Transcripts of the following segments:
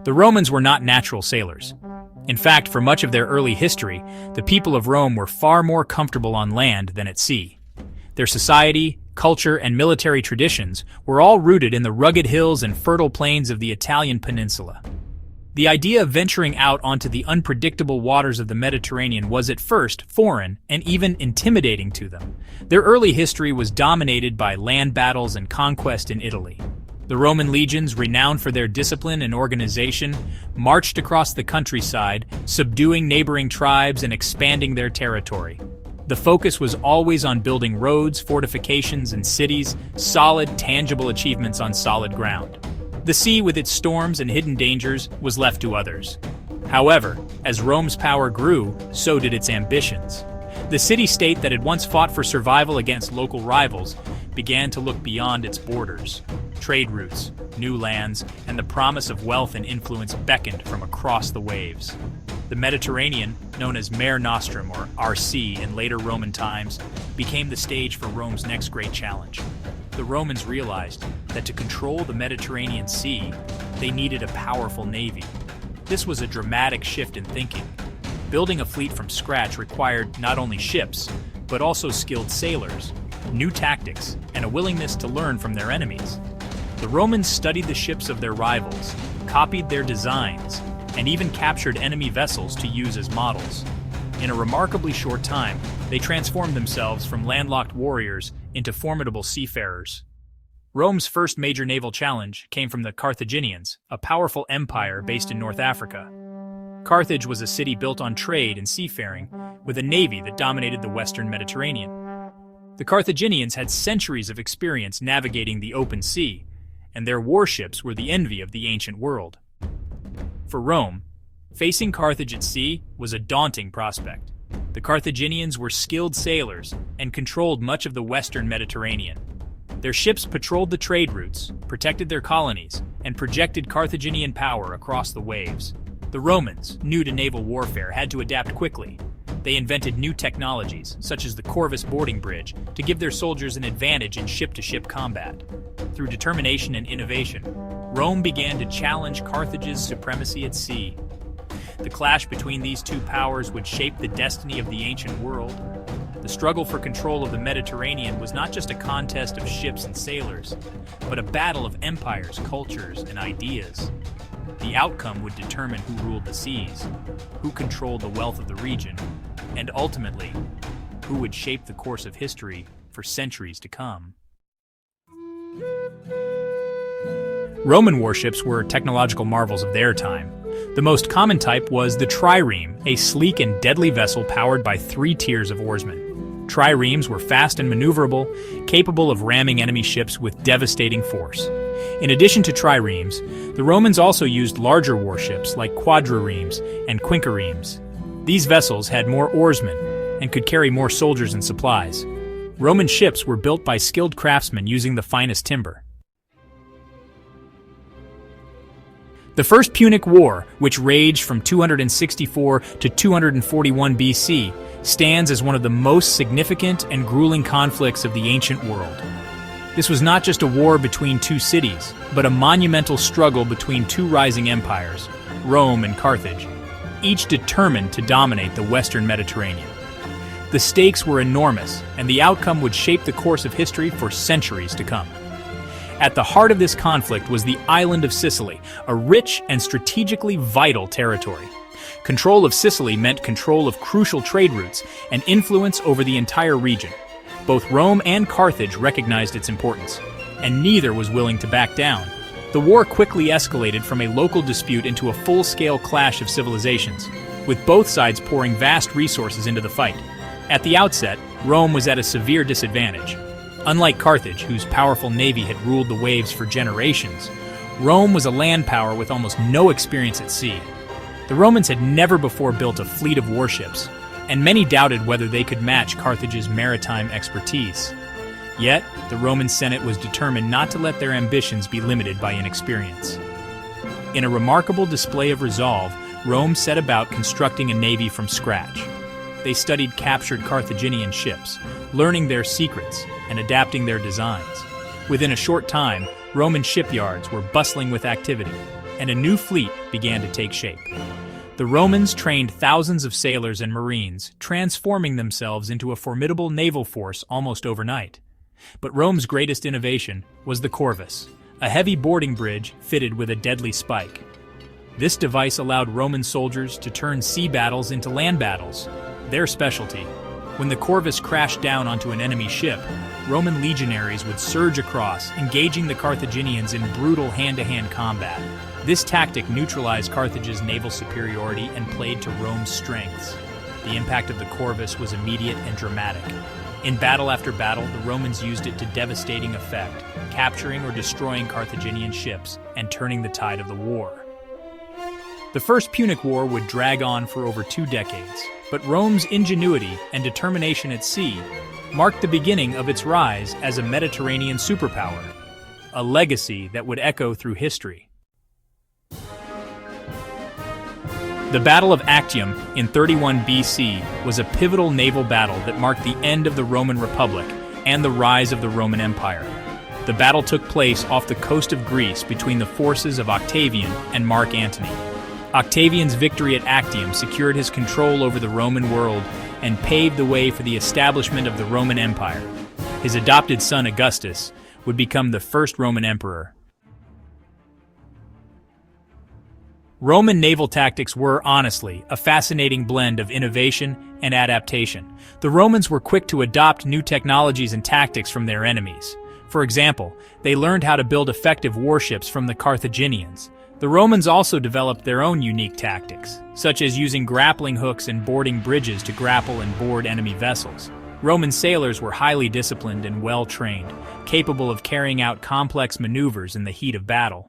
The Romans were not natural sailors. In fact, for much of their early history, the people of Rome were far more comfortable on land than at sea. Their society, culture, and military traditions were all rooted in the rugged hills and fertile plains of the Italian peninsula. The idea of venturing out onto the unpredictable waters of the Mediterranean was at first foreign and even intimidating to them. Their early history was dominated by land battles and conquest in Italy. The Roman legions, renowned for their discipline and organization, marched across the countryside, subduing neighboring tribes and expanding their territory. The focus was always on building roads, fortifications, and cities, solid, tangible achievements on solid ground. The sea, with its storms and hidden dangers, was left to others. However, as Rome's power grew, so did its ambitions. The city-state that had once fought for survival against local rivals began to look beyond its borders. Trade routes, new lands, and the promise of wealth and influence beckoned from across the waves. The Mediterranean, known as Mare Nostrum or RC in later Roman times, became the stage for Rome's next great challenge. The Romans realized that to control the Mediterranean Sea, they needed a powerful navy. This was a dramatic shift in thinking. Building a fleet from scratch required not only ships, but also skilled sailors, new tactics, and a willingness to learn from their enemies. The Romans studied the ships of their rivals, copied their designs, and even captured enemy vessels to use as models. In a remarkably short time, they transformed themselves from landlocked warriors into formidable seafarers. Rome's first major naval challenge came from the Carthaginians, a powerful empire based in North Africa. Carthage was a city built on trade and seafaring, with a navy that dominated the western Mediterranean. The Carthaginians had centuries of experience navigating the open sea, and their warships were the envy of the ancient world. For Rome, facing Carthage at sea was a daunting prospect. The Carthaginians were skilled sailors and controlled much of the western Mediterranean. Their ships patrolled the trade routes, protected their colonies, and projected Carthaginian power across the waves. The Romans, new to naval warfare, had to adapt quickly. They invented new technologies, such as the Corvus boarding bridge, to give their soldiers an advantage in ship-to-ship combat. Through determination and innovation, Rome began to challenge Carthage's supremacy at sea. The clash between these two powers would shape the destiny of the ancient world. The struggle for control of the Mediterranean was not just a contest of ships and sailors, but a battle of empires, cultures, and ideas. The outcome would determine who ruled the seas, who controlled the wealth of the region, and ultimately, who would shape the course of history for centuries to come. Roman warships were technological marvels of their time. The most common type was the trireme, a sleek and deadly vessel powered by 3 tiers of oarsmen. Triremes were fast and maneuverable, capable of ramming enemy ships with devastating force. In addition to triremes, the Romans also used larger warships like quadriremes and quinquiremes. These vessels had more oarsmen and could carry more soldiers and supplies. Roman ships were built by skilled craftsmen using the finest timber. The First Punic War, which raged from 264 to 241 BC, stands as one of the most significant and grueling conflicts of the ancient world. This was not just a war between two cities, but a monumental struggle between two rising empires, Rome and Carthage, each determined to dominate the western Mediterranean. The stakes were enormous, and the outcome would shape the course of history for centuries to come. At the heart of this conflict was the island of Sicily, a rich and strategically vital territory. Control of Sicily meant control of crucial trade routes and influence over the entire region. Both Rome and Carthage recognized its importance, and neither was willing to back down. The war quickly escalated from a local dispute into a full-scale clash of civilizations, with both sides pouring vast resources into the fight. At the outset, Rome was at a severe disadvantage. Unlike Carthage, whose powerful navy had ruled the waves for generations, Rome was a land power with almost no experience at sea. The Romans had never before built a fleet of warships, and many doubted whether they could match Carthage's maritime expertise. Yet, the Roman Senate was determined not to let their ambitions be limited by inexperience. In a remarkable display of resolve, Rome set about constructing a navy from scratch. They studied captured Carthaginian ships, learning their secrets and adapting their designs. Within a short time, Roman shipyards were bustling with activity, and a new fleet began to take shape. The Romans trained thousands of sailors and marines, transforming themselves into a formidable naval force almost overnight. But Rome's greatest innovation was the corvus, a heavy boarding bridge fitted with a deadly spike. This device allowed Roman soldiers to turn sea battles into land battles, their specialty. When the corvus crashed down onto an enemy ship, Roman legionaries would surge across, engaging the Carthaginians in brutal hand-to-hand combat. This tactic neutralized Carthage's naval superiority and played to Rome's strengths. The impact of the corvus was immediate and dramatic. In battle after battle, the Romans used it to devastating effect, capturing or destroying Carthaginian ships and turning the tide of the war. The First Punic War would drag on for over 2 decades, but Rome's ingenuity and determination at sea marked the beginning of its rise as a Mediterranean superpower, a legacy that would echo through history. The Battle of Actium in 31 BC was a pivotal naval battle that marked the end of the Roman Republic and the rise of the Roman Empire. The battle took place off the coast of Greece between the forces of Octavian and Mark Antony. Octavian's victory at Actium secured his control over the Roman world and paved the way for the establishment of the Roman Empire. His adopted son Augustus would become the first Roman emperor. Roman naval tactics were, honestly, a fascinating blend of innovation and adaptation. The Romans were quick to adopt new technologies and tactics from their enemies. For example, they learned how to build effective warships from the Carthaginians. The Romans also developed their own unique tactics, such as using grappling hooks and boarding bridges to grapple and board enemy vessels. Roman sailors were highly disciplined and well-trained, capable of carrying out complex maneuvers in the heat of battle.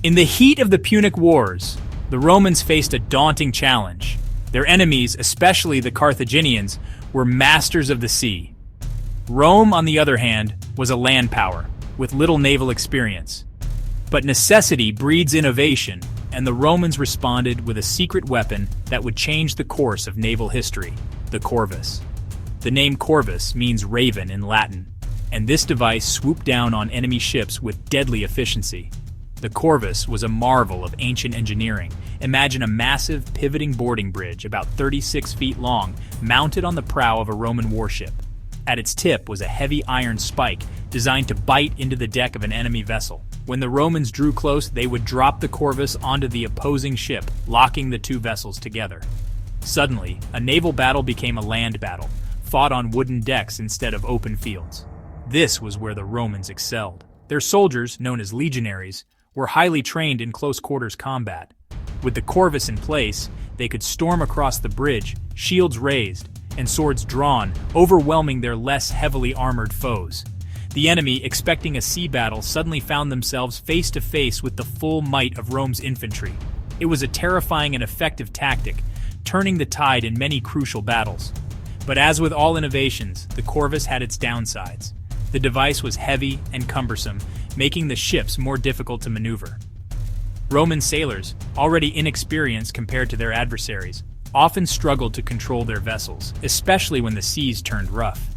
In the heat of the Punic Wars, the Romans faced a daunting challenge. Their enemies, especially the Carthaginians, were masters of the sea. Rome, on the other hand, was a land power, with little naval experience. But necessity breeds innovation, and the Romans responded with a secret weapon that would change the course of naval history, the corvus. The name corvus means raven in Latin, and this device swooped down on enemy ships with deadly efficiency. The corvus was a marvel of ancient engineering. Imagine a massive, pivoting boarding bridge about 36 feet long, mounted on the prow of a Roman warship. At its tip was a heavy iron spike designed to bite into the deck of an enemy vessel. When the Romans drew close, they would drop the corvus onto the opposing ship, locking the two vessels together. Suddenly, a naval battle became a land battle, fought on wooden decks instead of open fields. This was where the Romans excelled. Their soldiers, known as legionaries, were highly trained in close-quarters combat. With the corvus in place, they could storm across the bridge, shields raised, and swords drawn, overwhelming their less heavily armored foes. The enemy, expecting a sea battle, suddenly found themselves face to face with the full might of Rome's infantry. It was a terrifying and effective tactic, turning the tide in many crucial battles. But as with all innovations, the corvus had its downsides. The device was heavy and cumbersome, making the ships more difficult to maneuver. Roman sailors, already inexperienced compared to their adversaries, often struggled to control their vessels, especially when the seas turned rough.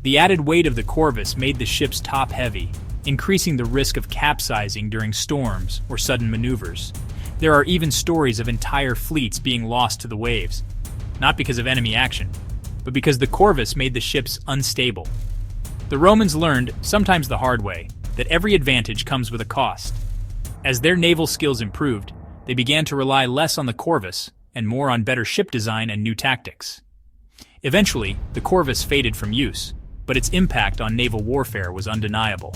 The added weight of the corvus made the ships top-heavy, increasing the risk of capsizing during storms or sudden maneuvers. There are even stories of entire fleets being lost to the waves, not because of enemy action, but because the corvus made the ships unstable. The Romans learned, sometimes the hard way, that every advantage comes with a cost. As their naval skills improved, they began to rely less on the corvus and more on better ship design and new tactics. Eventually, the corvus faded from use, but its impact on naval warfare was undeniable.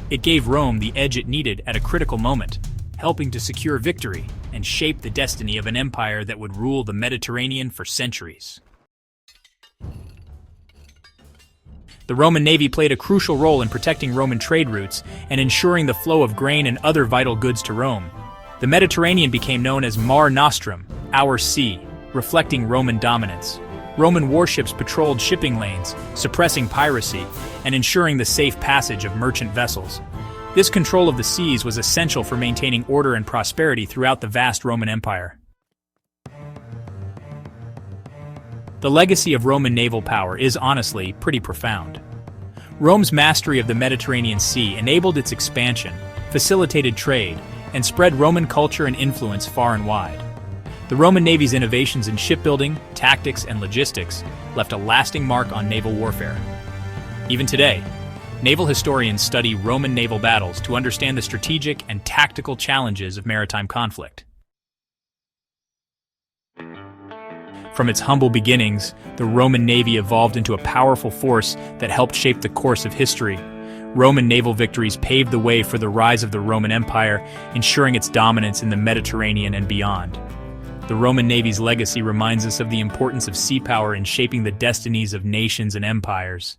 It gave Rome the edge it needed at a critical moment, helping to secure victory and shape the destiny of an empire that would rule the Mediterranean for centuries. The Roman Navy played a crucial role in protecting Roman trade routes and ensuring the flow of grain and other vital goods to Rome. The Mediterranean became known as Mare Nostrum, our sea, reflecting Roman dominance. Roman warships patrolled shipping lanes, suppressing piracy, and ensuring the safe passage of merchant vessels. This control of the seas was essential for maintaining order and prosperity throughout the vast Roman Empire. The legacy of Roman naval power is honestly pretty profound. Rome's mastery of the Mediterranean Sea enabled its expansion, facilitated trade, and spread Roman culture and influence far and wide. The Roman Navy's innovations in shipbuilding, tactics, and logistics left a lasting mark on naval warfare. Even today, naval historians study Roman naval battles to understand the strategic and tactical challenges of maritime conflict. From its humble beginnings, the Roman Navy evolved into a powerful force that helped shape the course of history. Roman naval victories paved the way for the rise of the Roman Empire, ensuring its dominance in the Mediterranean and beyond. The Roman Navy's legacy reminds us of the importance of sea power in shaping the destinies of nations and empires.